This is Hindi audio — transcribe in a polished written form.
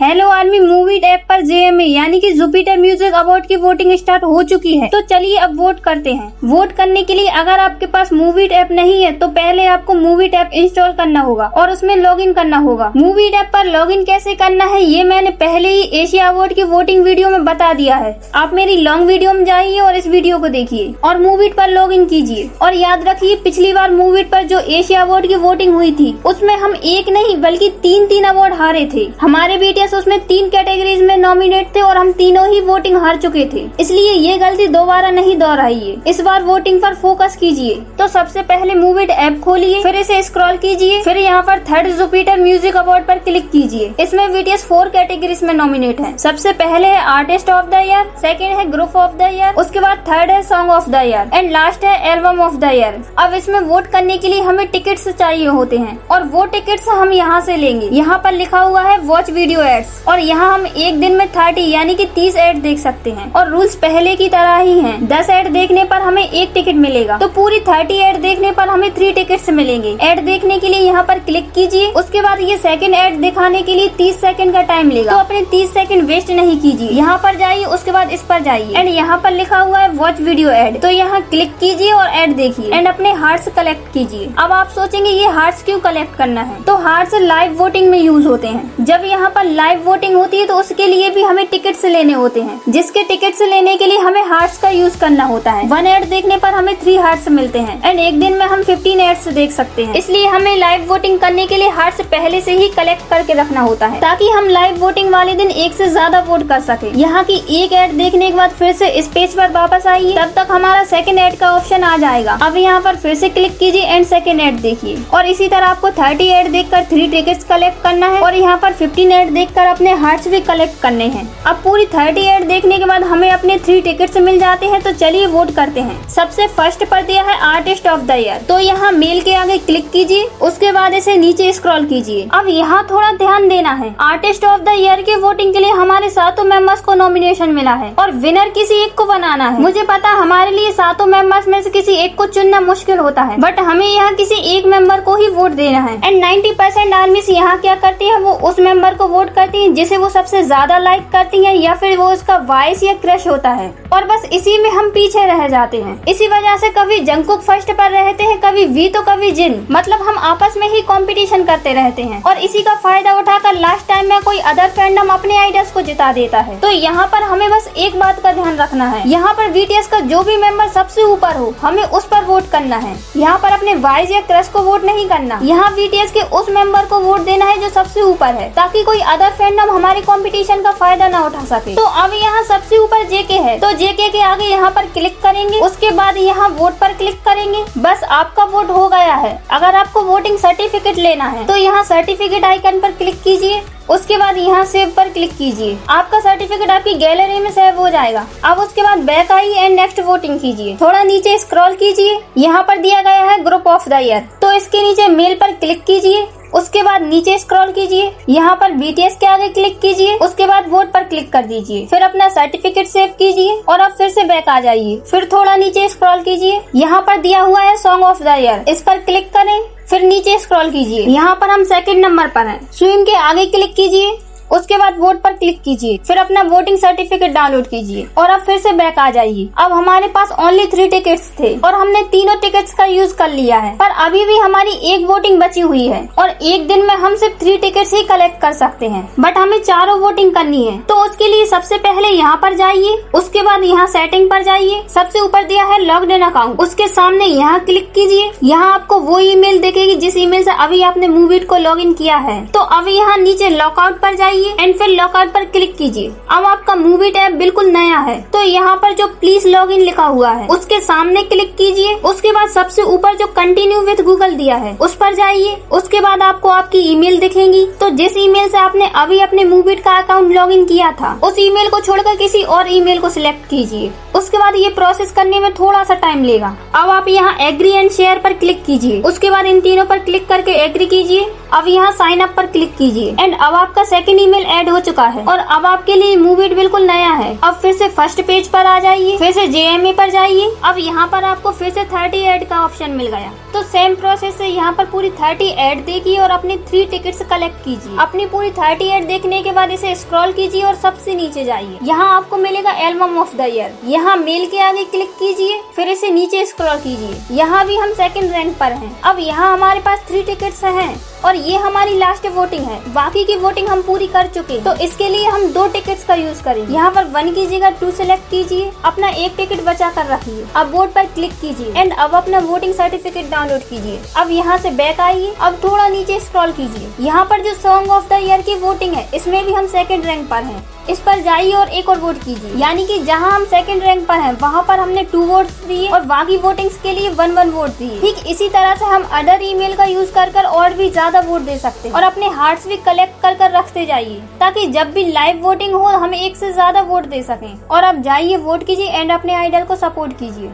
हेलो आर्मी मूवी ऐप पर JMA यानी कि जुपिटर म्यूजिक अवार्ड की वोटिंग स्टार्ट हो चुकी है। तो चलिए अब वोट करते हैं। वोट करने के लिए अगर आपके पास मूवी ऐप नहीं है तो पहले आपको मूवी ऐप इंस्टॉल करना होगा और उसमें लॉगिन करना होगा। मूवी ऐप पर लॉगिन कैसे करना है ये मैंने पहले ही एशिया अवार्ड की वोटिंग वीडियो में बता दिया है। आप मेरी लॉन्ग वीडियो में जाइए और इस वीडियो को देखिए और मूवी पर लॉगिन कीजिए। और याद रखिए पिछली बार मूवी पर जो एशिया अवार्ड की वोटिंग हुई थी उसमें हम एक नहीं बल्कि तीन अवार्ड हारे थे। हमारे BTS उसमें 3 कैटेगरीज में नॉमिनेट थे और हम तीनों ही वोटिंग हार चुके थे, इसलिए ये गलती दोबारा नहीं दोहराइए। इस बार वोटिंग पर फोकस कीजिए। तो सबसे पहले मूवी ऐप खोलिए, फिर इसे स्क्रॉल कीजिए, फिर यहाँ पर थर्ड जुपिटर म्यूजिक अवार्ड पर क्लिक कीजिए। इसमें BTS 4 कैटेगरीज में नॉमिनेट है। सबसे पहले है artist of the year, second है ग्रुप ऑफ द ईयर, उसके बाद थर्ड है song of the year and last है एल्बम ऑफ द ईयर। अब इसमें वोट करने के लिए हमें टिकट्स चाहिए होते हैं और वो टिकट्स हम यहाँ से लेंगे। यहाँ पर लिखा हुआ है वॉच वीडियो एड्स और यहाँ हम एक दिन में 30 यानी कि 30 ऐड देख सकते हैं और रूल्स पहले की तरह ही हैं। 10 ऐड देखने पर हमें 1 टिकट मिलेगा, तो पूरी 30 ऐड देखने पर हमें 3 टिकट्स मिलेंगे। ऐड देखने के लिए यहाँ पर क्लिक कीजिए। उसके बाद ये सेकंड ऐड दिखाने के लिए 30 सेकंड का टाइम लेगा, तो अपने 30 सेकंड वेस्ट नहीं कीजिए। यहाँ पर जाइए, उसके बाद इस पर जाइए एंड यहाँ पर लिखा हुआ है वॉच वीडियो ऐड, तो यहाँ क्लिक कीजिए और ऐड देखिए एंड अपने हार्ट्स कलेक्ट कीजिए। अब आप सोचेंगे ये हार्ट्स क्यों कलेक्ट करना है, तो हार्ट्स लाइव वोटिंग में यूज होते हैं। जब यहाँ पर लाइव वोटिंग होती है तो उसके लिए भी हमें टिकट्स लेने होते हैं, जिसके टिकट्स लेने के लिए हमें हार्ट्स का यूज करना होता है। 1 ऐड देखने पर हमें 3 हार्ट्स मिलते हैं एंड एक दिन में हम 15 एड्स देख सकते हैं। इसलिए हमें लाइव वोटिंग करने के लिए हार्ट्स पहले से ही कलेक्ट करके रखना होता है, ताकि हम लाइव वोटिंग वाले दिन एक से ज्यादा वोट कर सके। यहाँ की एक ऐड देखने के बाद फिर से इस पेज पर वापस आइए, तब तक हमारा सेकंड ऐड का ऑप्शन आ जाएगा। अब यहाँ पर फिर से क्लिक कीजिए एंड सेकंड ऐड देखिए और इसी तरह आपको 30 ऐड देखकर 3 टिकट्स कलेक्ट करना है और यहाँ पर 15 ऐड देखकर अपने हार्ट्स भी कलेक्ट करने हैं। अब पूरी 30 ऐड देखने के बाद हमें अपने 3 टिकट्स मिल जाते हैं। तो चलिए वोट करते हैं। सबसे फर्स्ट पर दिया है आर्टिस्ट ऑफ द ईयर, तो यहाँ मेल के आगे क्लिक कीजिए, उसके बाद इसे नीचे स्क्रॉल कीजिए। अब यहाँ थोड़ा ध्यान देना है, आर्टिस्ट ऑफ द ईयर की वोटिंग के लिए हमारे 7 मेंबर्स को नॉमिनेशन मिला है और विनर किसी एक को बनाना है। मुझे पता हमारे लिए 7 मेंबर्स में से किसी एक को चुनना मुश्किल होता है, बट हमें यहाँ किसी एक मेंबर को ही वोट देना है एंड 90% आर्मीज यहाँ क्या करती है, वो उस मेंबर को वोट करती है जिसे वो सबसे ज्यादा लाइक करती है या फिर वो उसका वॉइस या क्रश होता है और बस इसी में हम पीछे रह जाते हैं। इसी वजह से कभी जंगकुक फर्स्ट पर रहते हैं, कभी वी तो कभी जिन, मतलब हम आपस में ही कंपटीशन करते रहते हैं और इसी का फायदा उठाकर लास्ट टाइम में कोई अदर फैंडम अपने आइडल्स को जिता देता है। तो यहाँ पर हमें बस एक बात का ध्यान रखना है, यहाँ पर BTS का जो भी मेंबर सबसे ऊपर हो हमें उस पर वोट करना है। यहाँ पर अपने वॉइस या क्रश को वोट नहीं करना, यहाँ BTS के उस मेंबर को वोट देना है जो सबसे ऊपर है, ताकि कोई अदर फैंडम हमारे कंपटीशन का फायदा न उठा सके। तो अब यहाँ सबसे ऊपर JK है, तो JK के आगे यहाँ पर क्लिक करेंगे, उसके बाद यहाँ वोट पर क्लिक करेंगे। बस आपका वोट हो गया है। अगर आपको वोटिंग सर्टिफिकेट लेना है तो यहाँ सर्टिफिकेट आइकन पर क्लिक कीजिए, उसके बाद यहाँ सेव पर क्लिक कीजिए। आपका सर्टिफिकेट आपकी गैलरी में सेव हो जाएगा। अब उसके बाद बैक आइए एंड नेक्स्ट वोटिंग कीजिए। थोड़ा नीचे स्क्रॉल कीजिए, यहाँ पर दिया गया है ग्रुप ऑफ द ईयर, तो इसके नीचे मेल पर क्लिक कीजिए, उसके बाद नीचे स्क्रॉल कीजिए, यहाँ पर BTS के आगे क्लिक कीजिए, उसके बाद वोट पर क्लिक कर दीजिए, फिर अपना सर्टिफिकेट सेव कीजिए और अब फिर से बैक आ जाइए। फिर थोड़ा नीचे स्क्रॉल कीजिए, यहाँ पर दिया हुआ है सॉन्ग ऑफ द ईयर, इस पर क्लिक करें, फिर नीचे स्क्रॉल कीजिए, यहाँ पर हम सेकंड नंबर पर हैं, स्विम के आगे क्लिक कीजिए, उसके बाद वोट पर क्लिक कीजिए, फिर अपना वोटिंग सर्टिफिकेट डाउनलोड कीजिए और अब फिर से बैक आ जाइए। अब हमारे पास ओनली 3 टिकट्स थे और हमने तीनों टिकट्स का यूज कर लिया है, पर अभी भी हमारी एक वोटिंग बची हुई है और एक दिन में हम सिर्फ 3 टिकट्स ही कलेक्ट कर सकते हैं, बट हमें 4 वोटिंग करनी है। तो उसके लिए सबसे पहले यहाँ पर जाइए, उसके बाद यहाँ सेटिंग पर जाइए, सबसे ऊपर दिया है लॉग्ड इन अकाउंट, उसके सामने यहाँ क्लिक कीजिए। यहाँ आपको वो ईमेल दिखेगी जिस ईमेल से अभी आपने मूवीट को लॉग इन किया है। तो अभी यहाँ नीचे लॉकआउट पर जाइए एंड फिर लॉकआउट पर क्लिक कीजिए। अब आपका मूवी ऐप बिल्कुल नया है, तो यहाँ पर जो प्लीज लॉग इन लिखा हुआ है उसके सामने क्लिक कीजिए। उसके बाद सबसे ऊपर जो कंटिन्यू विद गूगल दिया है उस पर जाइए। उसके बाद आपको आपकी ईमेल दिखेंगी, तो जिस ईमेल से आपने अभी अपने मूवीट का अकाउंट लॉग इन किया था उस ईमेल को छोड़कर किसी और ईमेल को सिलेक्ट कीजिए। उसके बाद ये प्रोसेस करने में थोड़ा सा टाइम लेगा। अब आप यहाँ एग्री एंड शेयर पर क्लिक कीजिए, उसके बाद इन तीनों पर क्लिक करके एग्री कीजिए। अब यहाँ साइन अप पर क्लिक कीजिए एंड अब आपका सेकंड ईमेल ईमेल ऐड हो चुका है और अब आपके लिए मूवीड बिल्कुल नया है। अब फिर से फर्स्ट पेज पर आ जाइए, फिर से JME पर जाइए। अब यहाँ पर आपको फिर से 30 ऐड का ऑप्शन मिल गया। तो सेम प्रोसेस से यहाँ पर पूरी 30 ऐड देखिए और अपनी 3 टिकट्स कलेक्ट कीजिए। अपनी पूरी 30 ऐड देखने के बाद इसे स्क्रॉल कीजिए और सबसे नीचे जाइए। यहाँ आपको मिलेगा एल्बम ऑफ द ईयर। यहाँ मेल के आगे क्लिक कीजिए, फिर इसे नीचे स्क्रॉल कीजिए। यहाँ भी हम सेकंड रैंक पर हैं। अब यहाँ हमारे पास 3 टिकट्स हैं और ये हमारी लास्ट वोटिंग है। बाकी की वोटिंग हम पूरी कर चुके हैं, तो इसके लिए हम 2 टिकट्स का यूज करेंगे। यहाँ पर 1 की जगह 2 सेलेक्ट कीजिए, अपना 1 टिकट बचा कर रखिए। अब वोट पर क्लिक कीजिए एंड अब अपना वोटिंग सर्टिफिकेट डाउनलोड कीजिए। अब यहाँ से बैक आइए, अब थोड़ा नीचे स्क्रॉल कीजिए। यहाँ पर जो सॉन्ग ऑफ द ईयर की वोटिंग है, इसमें भी हम सेकंड रैंक पर हैं। इस पर जाइए और एक और वोट कीजिए। यानी कि जहां हम सेकंड रैंक पर हैं, वहां पर हमने 2 वोट्स दिए और बाकी वोटिंग्स के लिए 1 वोट दिए। ठीक इसी तरह से हम अदर ईमेल का यूज कर और भी ज्यादा वोट दे सकते हैं और अपने हार्ट्स भी कलेक्ट कर रखते जाइए, ताकि जब भी लाइव वोटिंग हो हम 1 से ज्यादा वोट दे सकें। और अब जाइए वोट कीजिए एंड अपने आइडल को सपोर्ट कीजिए।